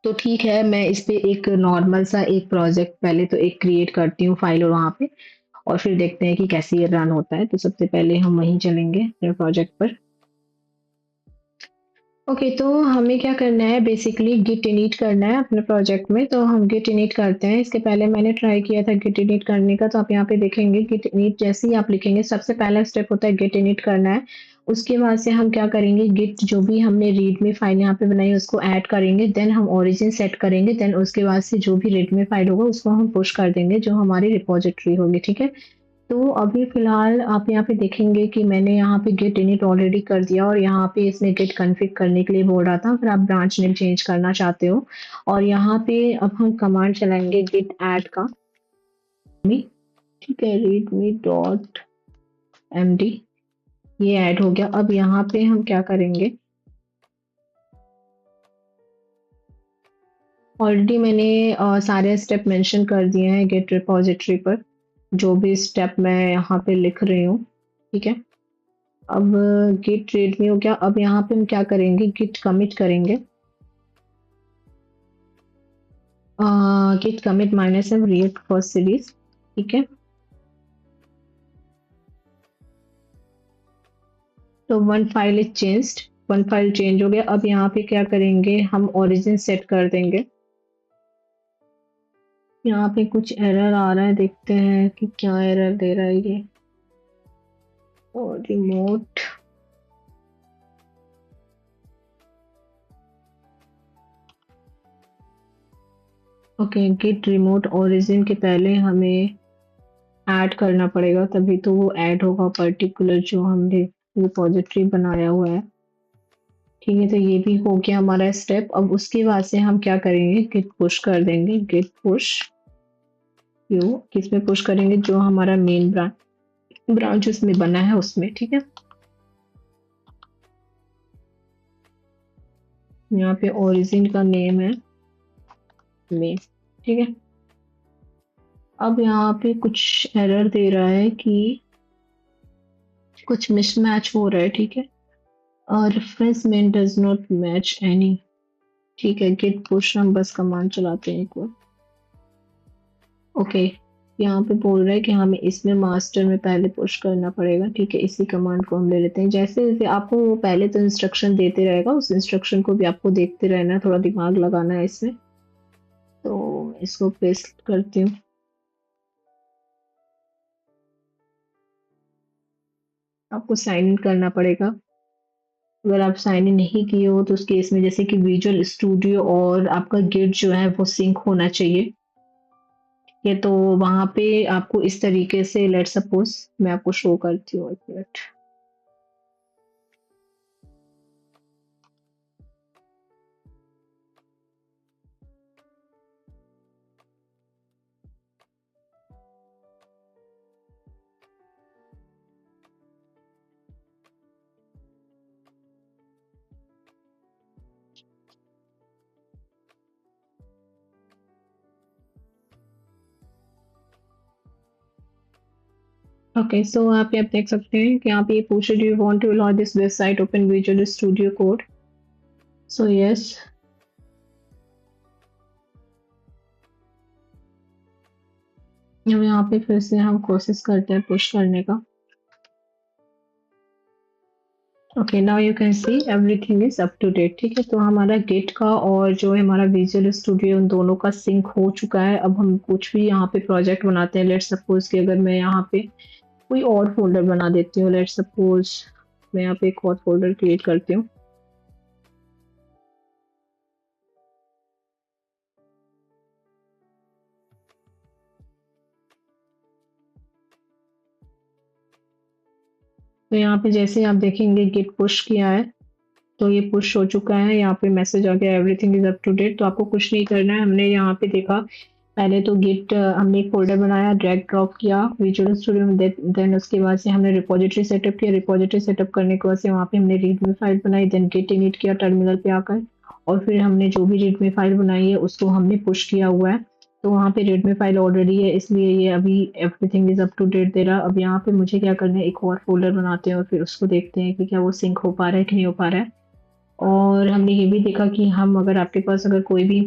तो ठीक है, मैं इस पे एक नॉर्मल सा एक प्रोजेक्ट पहले तो एक क्रिएट करती हूँ फाइल और वहाँ पे, और फिर देखते हैं कि कैसे ये रन होता है। तो सबसे पहले हम वहीं चलेंगे अपने प्रोजेक्ट पर। ओके, तो हमें क्या करना है, बेसिकली गिट इनिट करना है अपने प्रोजेक्ट में। तो हम गिट इनिट करते हैं। इसके पहले मैंने ट्राई किया था गिट इनिट करने का, तो आप यहाँ पे देखेंगे गिट इनिट जैसे ही आप लिखेंगे, सबसे पहला स्टेप होता है गिट इनिट करना है। उसके बाद से हम क्या करेंगे, गिट जो भी हमने रीडमी फाइल यहाँ पे बनाई है उसको ऐड करेंगे, देन हम ओरिजिन सेट करेंगे, देन उसके बाद से जो भी रीडमी फाइल होगा उसको हम पुश कर देंगे जो हमारी रिपोजिटरी होगी, ठीक है। तो अभी फ़िलहाल आप यहाँ पे देखेंगे कि मैंने यहाँ पे गेट इनिट ऑलरेडी कर दिया, और यहाँ पे इसमें गेट कॉन्फ़िग करने के लिए बोल रहा था, अगर आप ब्रांच नेम चेंज करना चाहते हो। और यहाँ पे अब हम कमांड चलाएँगे गिट ऐड का, ठीक है, रीडमी डॉट एमडी, ये ऐड हो गया। अब यहाँ पे हम क्या करेंगे, ऑलरेडी मैंने सारे स्टेप मेंशन कर दिए हैं गिट रिपॉजिटरी पर, जो भी स्टेप मैं यहाँ पे लिख रही हूँ, ठीक है। अब गिट रीडमी हो गया। अब यहाँ पे हम क्या करेंगे, गिट कमिट करेंगे, git commit minus M react first series, ठीक है। तो one file is changed, one file change हो गया। अब यहाँ पे क्या करेंगे, हम ओरिजिन सेट कर देंगे। यहाँ पे कुछ एरर आ रहा है, देखते हैं कि क्या एरर दे रहा है ये। और remote, okay, git remote origin के पहले हमें ऐड करना पड़ेगा, तभी तो वो ऐड होगा पर्टिकुलर जो हमने रिपोजिटरी बनाया हुआ है, ठीक है। तो ये भी हो गया हमारा स्टेप। अब उसके बाद से हम क्या करेंगे, गिट पुश कर देंगे, गिट पुश यू, किसमें पुश करेंगे, जो हमारा मेन ब्रांच उसमें बना है उसमें, ठीक है। यहाँ पे ओरिजिन का नेम है मेन, ठीक है। अब यहाँ पे कुछ एरर दे रहा है कि कुछ मिसमैच हो रहा है, ठीक है। Reference main does not match any, ठीक है। गिट पुश हम बस कमांड चलाते हैं एक बार, ओके। यहाँ पे बोल रहा है कि हमें इसमें मास्टर में पहले पुश करना पड़ेगा, ठीक है। इसी कमांड को हम ले लेते हैं। जैसे जैसे आपको वो पहले तो इंस्ट्रक्शन देते रहेगा, उस इंस्ट्रक्शन को भी आपको देखते रहना है, थोड़ा दिमाग लगाना है इसमें। तो इसको पेस्ट करती हूँ। आपको साइन इन करना पड़ेगा। अगर आप साइन इन नहीं किए हो तो उस केस में जैसे कि विजुअल स्टूडियो और आपका गिट जो है वो सिंक होना चाहिए, ये तो वहां पे आपको इस तरीके से, लेट सपोज मैं आपको शो करती हूँ, एक मिनट। ओके, सो आप यहाँ देख सकते हैं कि यहाँ पे ये पूछ रहे, do you want to launch this website open Visual Studio Code, so yes. अब यहाँ पे फिर से हम कोशिश करते हैं पुश करने का। Okay, now you can see everything is up to date, ठीक है। तो हमारा गिट का और जो है हमारा विजुअल स्टूडियो, उन दोनों का सिंक हो चुका है। अब हम कुछ भी यहाँ पे प्रोजेक्ट बनाते हैं, लेट सपोज कि अगर मैं यहाँ पे कोई और फ़ोल्डर बना देती हूँ, लेट्स सपोज़ मैं यहाँ पे एक और फ़ोल्डर क्रिएट करती हूँ। तो यहाँ पे जैसे आप देखेंगे गिट पुश किया है, तो ये पुश हो चुका है, यहाँ पे मैसेज आ गया everything is up to date. तो आपको कुछ नहीं करना है, हमने यहाँ पे देखा पहले तो गिट हमने एक फ़ोल्डर बनाया, ड्रैग ड्रॉप किया विजुअल स्टूडियो में, देन उसके बाद से हमने रिपॉजिटरी सेटअप किया, रिपॉजिटरी सेटअप करने के बाद से वहाँ पे हमने रीडमी फाइल बनाई, देन गिट इनिट किया टर्मिनल पे आकर, और फिर हमने जो भी रीडमी फाइल बनाई है उसको हमने पुश किया हुआ है। तो वहाँ पे रीडमी फाइल ऑलरेडी है, इसलिए ये अभी everything is up to date दे रहा है। अब यहाँ पे मुझे क्या करना है, एक और फोल्डर बनाते हैं और फिर उसको देखते हैं कि क्या वो सिंक हो पा रहा है कि नहीं हो पा रहा है। और हमने ये भी देखा कि हम अगर आपके पास अगर कोई भी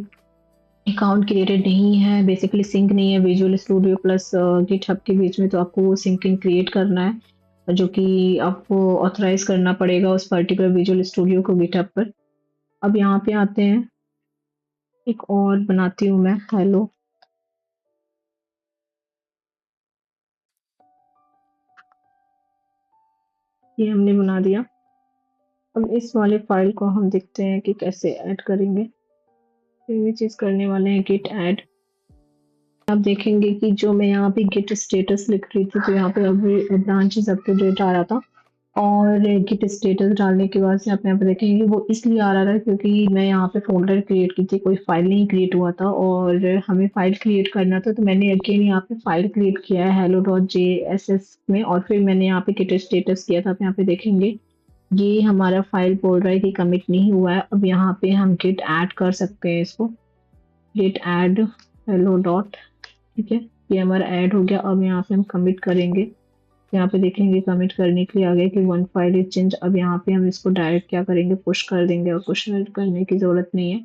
अकाउंट क्रिएटेड नहीं है, बेसिकली सिंक नहीं है विजुअल स्टूडियो प्लस गिटहब के बीच में, तो आपको वो सिंकिंग क्रिएट करना है, जो कि आपको ऑथराइज करना पड़ेगा उस पर्टिकुलर विजुअल स्टूडियो को गिटहब पर। अब यहाँ पे आते हैं, एक और बनाती हूँ मैं, हेलो। ये हमने बना दिया। अब इस वाले फाइल को हम देखते हैं कि कैसे ऐड करेंगे। इमेजेस करने वाले हैं गिट ऐड। आप देखेंगे कि जो मैं यहाँ पे गिट स्टेटस लिख रही थी, तो यहाँ पे अभी ब्रांचेस अप टू डेट आ रहा था, और गिट स्टेटस डालने के बाद से आप यहाँ पे देखेंगे वो इसलिए आ रहा था क्योंकि मैं यहाँ पे फोल्डर क्रिएट की थी, कोई फाइल नहीं क्रिएट हुआ था और हमें फाइल क्रिएट करना था, तो मैंने अगेन यहाँ पे फाइल क्रिएट किया है hello.jss में, और फिर मैंने यहाँ पे गिट स्टेटस किया था। आप यहाँ पे देखेंगे ये हमारा फाइल बोल रहा है कि कमिट नहीं हुआ है। अब यहाँ पे हम गिट ऐड कर सकते हैं इसको, गिट ऐड हेलो डॉट, ठीक है, ये हमारा ऐड हो गया। अब यहाँ पे हम कमिट करेंगे, यहाँ पे देखेंगे कमिट करने के लिए आ गया कि वन फाइल इज चेंज। अब यहाँ पे हम इसको डायरेक्ट क्या करेंगे, पुश कर देंगे, और पुश करने की जरूरत नहीं है।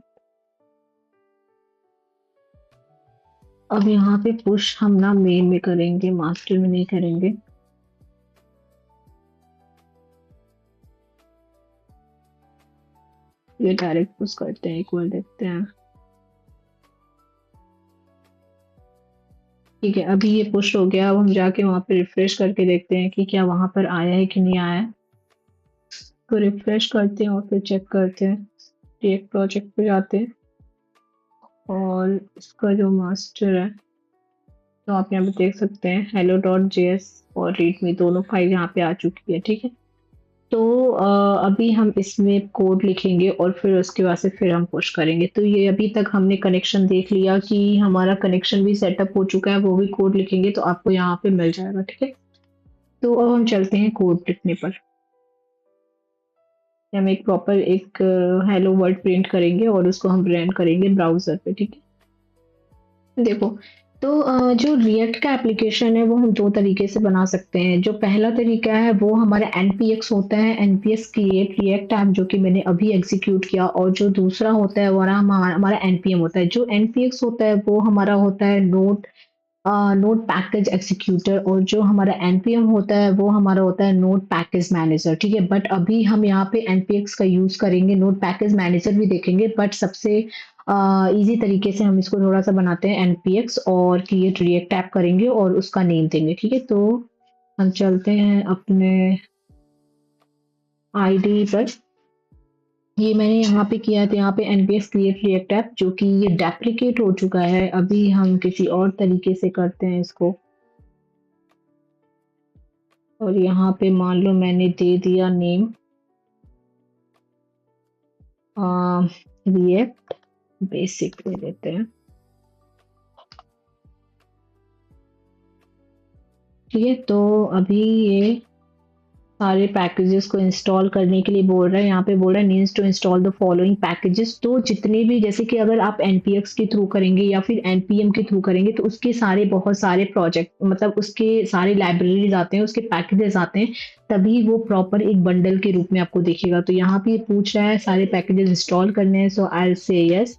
अब यहाँ पे पुश हम ना मेन में करेंगे, मास्टर में नहीं करेंगे। ये डायरेक्ट पुश करते हैं, इक्वल देखते हैं, ठीक है। अभी ये पुश हो गया। अब हम जाके वहां पे रिफ्रेश करके देखते हैं कि क्या वहां पर आया है कि नहीं आया है। तो रिफ्रेश करते हैं और फिर चेक करते हैं, रिएक्ट प्रोजेक्ट पे जाते हैं, और इसका जो मास्टर है, तो आप यहाँ पे देख सकते हैं hello.js और readme दोनों फाइल यहाँ पे आ चुकी है, ठीक है। तो अभी हम इसमें कोड लिखेंगे और फिर उसके बाद से फिर हम पुश करेंगे। तो ये अभी तक हमने कनेक्शन देख लिया कि हमारा कनेक्शन भी सेटअप हो चुका है, वो भी कोड लिखेंगे तो आपको यहाँ पे मिल जाएगा, ठीक है। तो अब हम चलते हैं कोड लिखने पर। हम एक प्रॉपर एक हेलो वर्ड प्रिंट करेंगे और उसको हम रन करेंगे ब्राउजर पे, ठीक है। देखो, तो जो रिएक्ट का एप्लीकेशन है वो हम दो तरीके से बना सकते हैं। जो पहला तरीका है वो हमारा npx होता है, npx क्रिएट रिएक्ट ऐप, जो कि मैंने अभी एग्जीक्यूट किया। और जो दूसरा होता है वो हमारा npm होता है। जो npx होता है वो हमारा होता है नोड पैकेज एग्जीक्यूटर, और जो हमारा npm होता है वो हमारा होता है नोड पैकेज मैनेजर, ठीक है। बट अभी हम यहाँ पे npx का यूज करेंगे, नोड पैकेज मैनेजर भी देखेंगे, बट सबसे इजी तरीके से हम इसको थोड़ा सा बनाते हैं npx और क्रिएट रिएक्ट ऐप करेंगे और उसका नेम देंगे, ठीक है। तो हम चलते हैं अपने आईडी पर। ये मैंने यहाँ पे किया था, यहाँ पे npx क्रिएट रिएक्ट ऐप, जो कि ये डेप्रिकेट हो चुका है। अभी हम किसी और तरीके से करते हैं इसको, और यहाँ पे मान लो मैंने दे दिया नेम रिएक्ट बेसिक दे देते हैं, ठीक है। तो अभी ये सारे पैकेजेस को इंस्टॉल करने के लिए बोल रहा है, यहाँ पे बोल रहा है needs to install the following packages. तो जितने भी, जैसे कि अगर आप npx के थ्रू करेंगे या फिर npm के थ्रू करेंगे, तो उसके सारे बहुत सारे प्रोजेक्ट, मतलब उसके सारे लाइब्रेरीज आते हैं, उसके पैकेजेस आते हैं, तभी वो प्रॉपर एक बंडल के रूप में आपको दिखेगा। तो यहाँ पे पूछ रहा है सारे पैकेजेस इंस्टॉल करने हैं, सो आई से यस।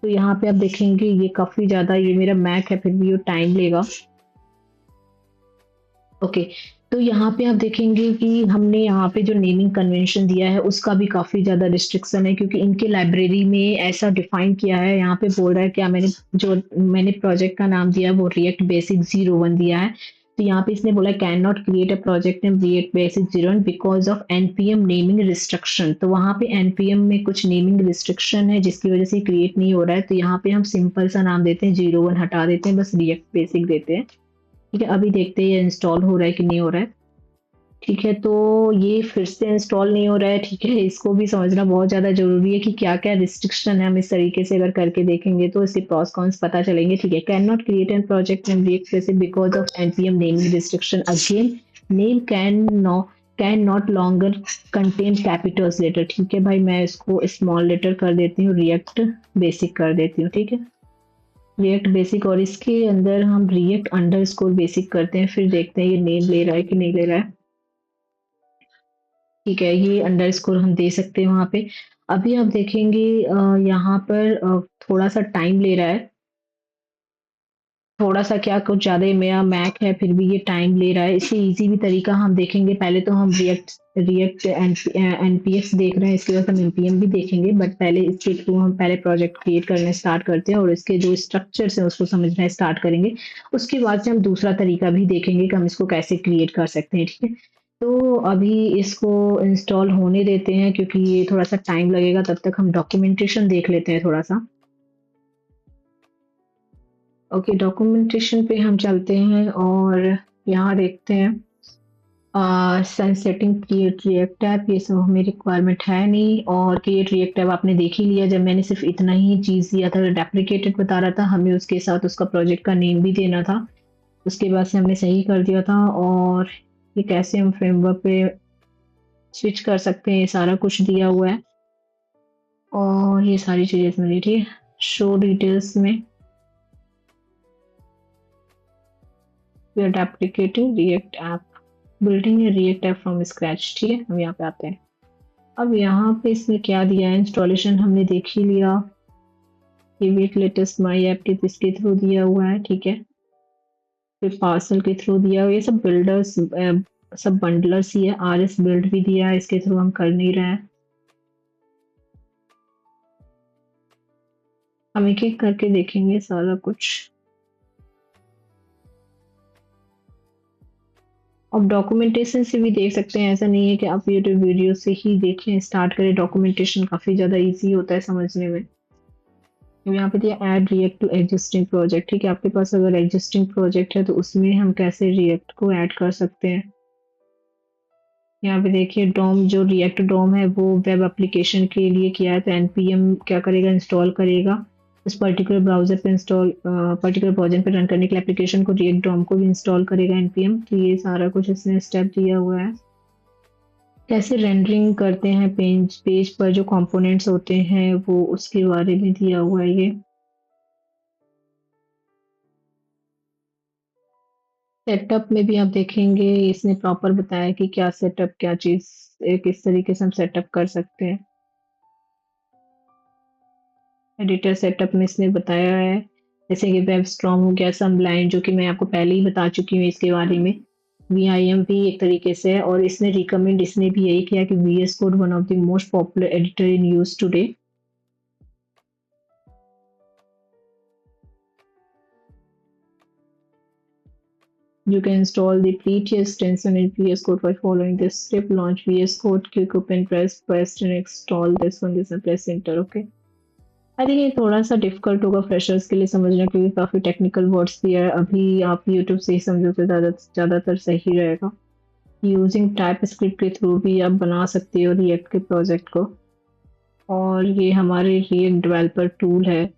तो यहाँ पे आप देखेंगे ये काफी ज्यादा, ये मेरा मैक है फिर भी ये टाइम लेगा, ओके। तो यहाँ पे आप देखेंगे कि हमने यहाँ पे जो नेमिंग कन्वेंशन दिया है उसका भी काफी ज्यादा रिस्ट्रिक्शन है, क्योंकि इनके लाइब्रेरी में ऐसा डिफाइन किया है। यहाँ पे बोल रहा है क्या, मैंने प्रोजेक्ट का नाम दिया है वो रिएक्ट बेसिक 01 दिया है। तो यहाँ पे इसने बोला can not create a project name react basic 01 because of npm naming restriction. तो वहाँ पे npm में कुछ नेमिंग रिस्ट्रिक्शन है जिसकी वजह से क्रिएट नहीं हो रहा है। तो यहाँ पे हम सिंपल सा नाम देते हैं, 01 हटा देते हैं, बस रिएक्ट बेसिक देते हैं, ठीक है। अभी देखते हैं ये इंस्टॉल हो रहा है कि नहीं हो रहा है, ठीक है। तो ये फिर से इंस्टॉल नहीं हो रहा है, ठीक है। इसको भी समझना बहुत ज़्यादा ज़रूरी है कि क्या क्या रिस्ट्रिक्शन है। हम इस तरीके से अगर करके देखेंगे तो इसके प्रॉस कॉन्स पता चलेंगे, ठीक है। Can not create an project in React basic because of npm naming restriction. Again name can not longer contain capitals letter, ठीक है भाई। मैं इसको स्मॉल लेटर कर देती हूँ, रिएक्ट बेसिक कर देती हूँ, ठीक है, रिएक्ट बेसिक। और इसके अंदर हम रिएक्ट अंडर स्कोर बेसिक करते हैं, फिर देखते हैं ये नेम ले रहा है कि नहीं ले रहा है। ठीक है, ये अंडरस्कोर हम दे सकते हैं वहाँ पे। अभी आप देखेंगे यहाँ पर थोड़ा-सा टाइम ले रहा है। थोड़ा-सा क्या कुछ ज़्यादा ही मेरा मैक है, फिर भी ये टाइम ले रहा है। इससे ईज़ी भी तरीका हम देखेंगे, पहले तो हम रिएक्ट एनपीएस देख रहे हैं, इसके बाद हम एनपीएम भी देखेंगे, बट पहले इसके थ्रू हम पहले प्रोजेक्ट क्रिएट करना स्टार्ट करते हैं और इसके जो स्ट्रक्चर्स हैं उसको समझना स्टार्ट करेंगे। उसके बाद से हम दूसरा तरीका भी देखेंगे कि हम इसको कैसे क्रिएट कर सकते हैं, ठीक है? तो अभी इसको इंस्टॉल होने देते हैं क्योंकि ये थोड़ा-सा टाइम लगेगा, तब तक हम डॉक्यूमेंटेशन देख लेते हैं थोड़ा-सा। ओके, डॉक्यूमेंटेशन पे हम चलते हैं और यहाँ देखते हैं सनसेटिंग क्रिएट रिएक्ट टैब, ये सब हमें रिक्वायरमेंट है नहीं, और क्रिएट रिएक्ट टैब आपने देख ही लिया, जब मैंने सिर्फ इतना ही चीज़ दिया था, डेप्रिकेटेड बता रहा था, हमें उसके साथ उसका प्रोजेक्ट का नेम भी देना था। उसके बाद से हमने सही कर दिया था, और ये कैसे हम फ्रेमवर्क पे स्विच कर सकते हैं, ये सारा कुछ दिया हुआ है और ये सारी चीज़ें इसमें दी थी। शो डिटेल्स में we are deprecating React app, building a React app from scratch, ठीक है? हम यहाँ पे आते हैं। अब यहाँ पे इसमें क्या दिया है, इंस्टॉलेशन हमने देख ही लिया, वेट लेटेस्ट माई ऐप के इसके थ्रू दिया हुआ है, ठीक है? फिर पार्सल के थ्रू दिया हुआ, ये सब बिल्डर्स सब बंडलर्स ही है। आरएस बिल्ड भी दिया है, इसके थ्रू हम कर नहीं रहे हैं। हम एक एक करके देखेंगे सारा कुछ। अब डॉक्यूमेंटेशन से भी देख सकते हैं, ऐसा नहीं है कि आप यूट्यूब वीडियो से ही देखें स्टार्ट करें, डॉक्यूमेंटेशन काफ़ी ज़्यादा इजी होता है समझने में। यहाँ पे दिया add React to existing project, ठीक है? आपके पास अगर एग्जिस्टिंग प्रोजेक्ट है तो उसमें हम कैसे रिएक्ट को ऐड कर सकते हैं। यहाँ पे देखिए डोम, जो रिएक्ट डोम है वो वेब एप्लीकेशन के लिए किया है, तो एनपीएम क्या करेगा, इंस्टॉल करेगा उस पर्टिकुलर ब्राउजर पे, इंस्टॉल पर्टिकुलर वर्जन पे रन करने के लिए एप्लीकेशन को, रिएक्ट डोम को भी इंस्टॉल करेगा एनपीएम। तो ये सारा कुछ इसने स्टेप दिया हुआ है। कैसे रेंडरिंग करते हैं पेज पेज पर जो कंपोनेंट्स होते हैं वो, उसके बारे में दिया हुआ है ये। सेटअप में भी आप देखेंगे इसने प्रॉपर बताया कि क्या सेटअप, क्या चीज़ किस तरीके से हम सेटअप कर सकते हैं। एडिटर सेटअप में इसने बताया है, जैसे कि वेब स्ट्रॉम हो गया, समलाइन, जो कि मैं आपको पहले ही बता चुकी हूँ इसके बारे में। वीआईएम भी एक तरीके से है, और इसने रिकमेंड इसने भी यही किया कि VS code one of the most popular editor in use today. You can install the prettiest extension in VS Code by following this step. Launch VS Code, click open, press and install this one, this and press enter, okay? I think ये थोड़ा-सा difficult होगा freshers के लिए समझना, क्योंकि काफ़ी technical words भी है। अभी आप यूट्यूब से ही समझो तो ज़्यादातर सही रहेगा। यूज़िंग टाइपस्क्रिप्ट के थ्रू भी आप बना सकते हो रिएक्ट के प्रोजेक्ट को, और ये हमारे रिएक्ट डेवलपर टूल है,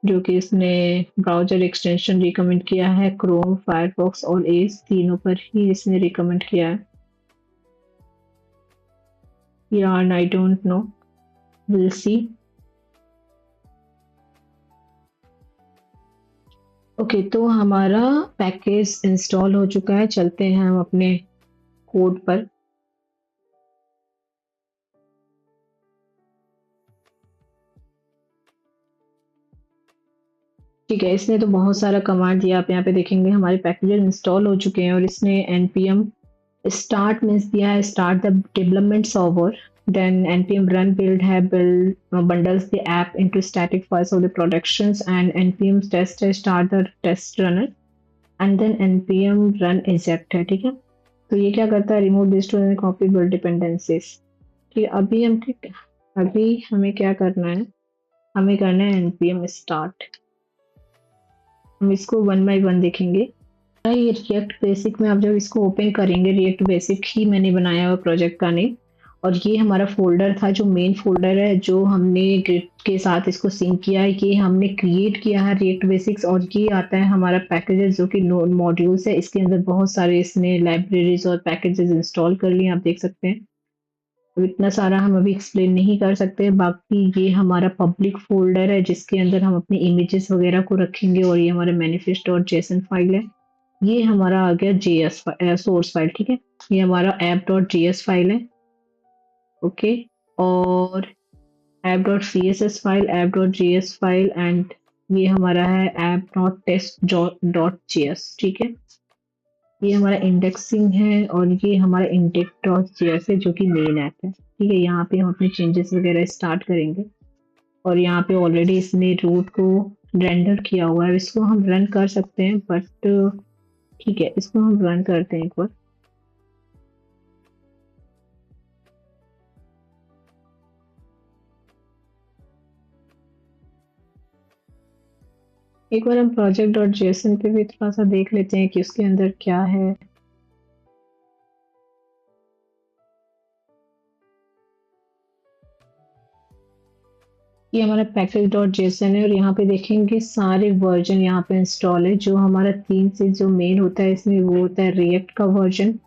जो कि इसने ब्राउज़र एक्सटेंशन रिकमेंड किया है, क्रोम, फायरफॉक्स और एज तीनों पर ही इसने रिकमेंड किया है। यार I don't know, will see. Okay, तो हमारा पैकेज इंस्टॉल हो चुका है, चलते हैं हम अपने कोड पर। ठीक है, इसने तो बहुत सारा कमांड दिया, आप यहाँ पे देखेंगे हमारे पैकेजेस इंस्टॉल हो चुके हैं, और इसने npm स्टार्ट मीन्स दिया है, start the development server, then npm run build है, build bundles the app into static files of the productions, and npm test है, start the test runner, and then npm run eject है, ठीक है? तो ये क्या करता है, remove this to copy build dependencies. ठीक है, अभी हमें क्या करना है, हमें करना है npm स्टार्ट। हम इसको वन बाय वन देखेंगे। ये रिएक्ट बेसिक में आप जब इसको ओपन करेंगे, रिएक्ट बेसिक ही मैंने बनाया हुआ प्रोजेक्ट का नेम, और ये हमारा फोल्डर था जो मेन फोल्डर है, जो हमने ग्रिड के साथ इसको सिंक किया है, ये हमने क्रिएट किया है रिएक्ट बेसिक्स, और ये आता है हमारा पैकेजेस जो कि मॉड्यूल्स है, इसके अंदर बहुत सारे इसने लाइब्रेरीज और पैकेजेस इंस्टॉल कर लिए, आप देख सकते हैं। तो इतना सारा हम अभी एक्सप्लेन नहीं कर सकते, बाकी ये हमारा पब्लिक फोल्डर है जिसके अंदर हम अपने इमेजेस वगैरह को रखेंगे, और ये हमारा मैनिफेस्ट और जेसन फाइल है। ये हमारा आ गया जेएस सोर्स फाइल, ठीक है। ये हमारा app.js फाइल है, ओके। और app.css file, app.js file and ये हमारा है app.test.js, ठीक है। ये हमारा इंडेक्सिंग है और ये हमारा index.js है जो कि मेन ऐप है, ठीक है। यहाँ पे हम अपने चेंजेस वगैरह स्टार्ट करेंगे और यहाँ पे ऑलरेडी इसने रूट को रेंडर किया हुआ है, इसको हम रन कर सकते हैं बट ठीक है, इसको हम रन करते हैं एक बार। एक बार हम project.json पे भी थोड़ा सा देख लेते हैं कि उसके अंदर क्या है। ये हमारा पैकेज.json है और यहाँ पे देखेंगे सारे वर्जन यहाँ पे इंस्टॉल है। जो हमारा थीम से जो मेन होता है इसमें वो होता है रिएक्ट का वर्जन,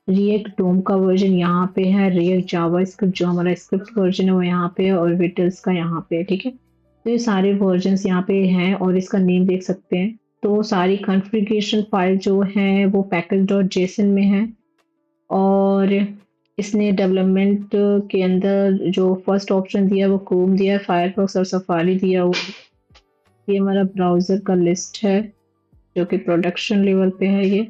रिएक्ट डोम का वर्जन यहाँ पे है, रिएक्ट जावास्क्रिप्ट जो हमारा स्क्रिप्ट वर्जन है वो यहाँ पे है और विटल्स का यहाँ पे है, ठीक है। तो ये सारे वर्जन यहाँ पे हैं और इसका नेम देख सकते हैं। तो सारी कॉन्फ़िगरेशन फाइल जो है वो पैकेज.json में है और इसने डेवलपमेंट के अंदर जो फर्स्ट ऑप्शन दिया है वो क्रोम दिया है, फायरफॉक्स और सफारी दिया हुआ है। ये हमारा ब्राउज़र का लिस्ट है जो कि प्रोडक्शन लेवल पे है ये।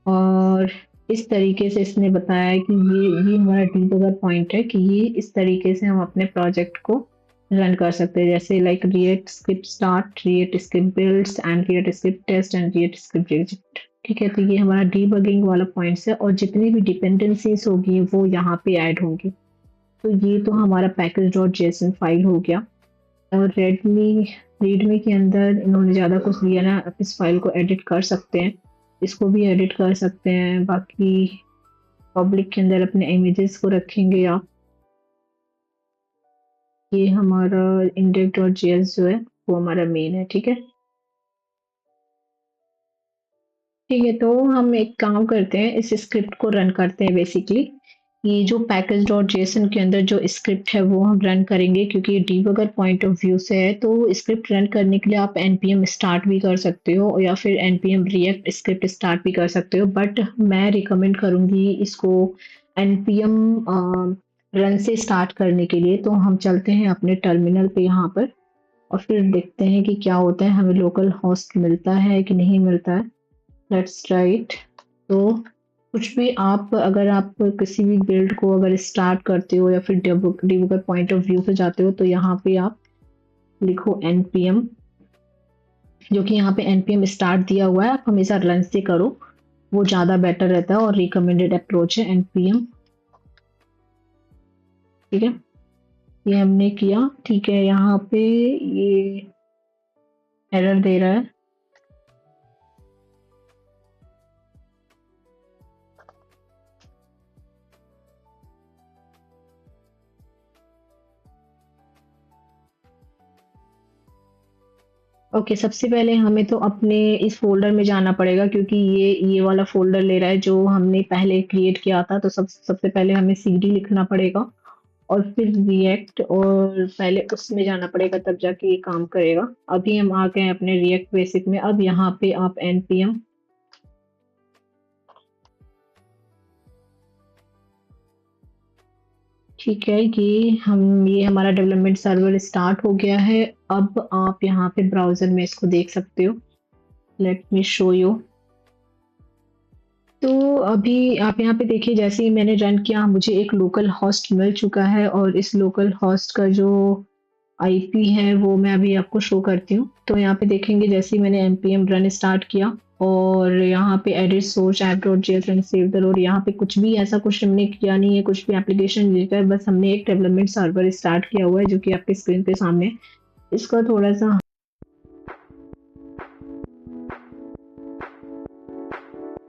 और इस तरीके से इसने बताया है कि ये हमारा डिबगर पॉइंट है कि ये इस तरीके से हम अपने प्रोजेक्ट को रन कर सकते हैं, जैसे like React script start, React script builds and React script test and React script exit, ठीक है। तो ये हमारा डीबगिंग वाला पॉइंट्स है और जितनी भी डिपेंडेंसीज होगी वो यहाँ पे ऐड होंगी। तो ये तो हमारा पैकेज.json फाइल हो गया। और रीडमी के अंदर इन्होंने ज़्यादा कुछ दिया ना, आप इस फाइल को एडिट कर सकते हैं, इसको भी एडिट कर सकते हैं। बाकी पब्लिक के अंदर अपने इमेजेस को रखेंगे आप। ये हमारा index.js जो है वो हमारा मेन है, ठीक है। ठीक है, तो हम एक काम करते हैं, इस स्क्रिप्ट को रन करते हैं। बेसिकली ये जो पैकेज.json के अंदर जो स्क्रिप्ट है वो हम रन करेंगे क्योंकि डीबगर पॉइंट ऑफ व्यू से है। तो स्क्रिप्ट रन करने के लिए आप npm स्टार्ट भी कर सकते हो या फिर npm रिएक्ट स्क्रिप्ट स्टार्ट भी कर सकते हो, बट मैं रिकमेंड करूंगी इसको npm रन से स्टार्ट करने के लिए। तो हम चलते हैं अपने टर्मिनल पे यहाँ पर और फिर देखते हैं कि क्या होता है, हमें लोकल होस्ट मिलता है कि नहीं मिलता है। Let's try it. तो कुछ भी आप अगर आप किसी भी बिल्ड को अगर स्टार्ट करते हो या फिर डिबगर पॉइंट ऑफ व्यू पे जाते हो तो यहाँ पे आप लिखो npm, जो कि यहाँ पे npm स्टार्ट दिया हुआ है। आप हमेशा रन से करो, वो ज़्यादा बेटर रहता है और रिकमेंडेड अप्रोच है npm, ठीक है। ये हमने किया, ठीक है। यहाँ पे ये एरर दे रहा है, ओके। सबसे पहले हमें तो अपने इस फ़ोल्डर में जाना पड़ेगा क्योंकि ये वाला फ़ोल्डर ले रहा है जो हमने पहले क्रिएट किया था। तो सबसे पहले हमें सीडी लिखना पड़ेगा और फिर रिएक्ट, और पहले उसमें जाना पड़ेगा तब जाके ये काम करेगा। अभी हम आ गए हैं अपने रिएक्ट बेसिक में। अब यहाँ पे आप npm ठीक है, ये हमारा डेवलपमेंट सर्वर स्टार्ट हो गया है। अब आप यहाँ पे ब्राउज़र में इसको देख सकते हो। Let me show you. तो अभी आप यहाँ पे देखिए, जैसे ही मैंने रन किया मुझे एक लोकल होस्ट मिल चुका है और इस लोकल होस्ट का जो आईपी है वो मैं अभी आपको शो करती हूँ। तो यहाँ पे देखेंगे जैसे ही मैंने npm रन स्टार्ट किया और यहाँ पे edit source app.js and save the load, यहाँ पे कुछ भी ऐसा कुछ हमने किया नहीं है, कुछ भी एप्लीकेशन लेकर, बस हमने एक डेवलपमेंट सर्वर स्टार्ट किया हुआ है जो कि आपके स्क्रीन पे सामने है। इसका थोड़ा सा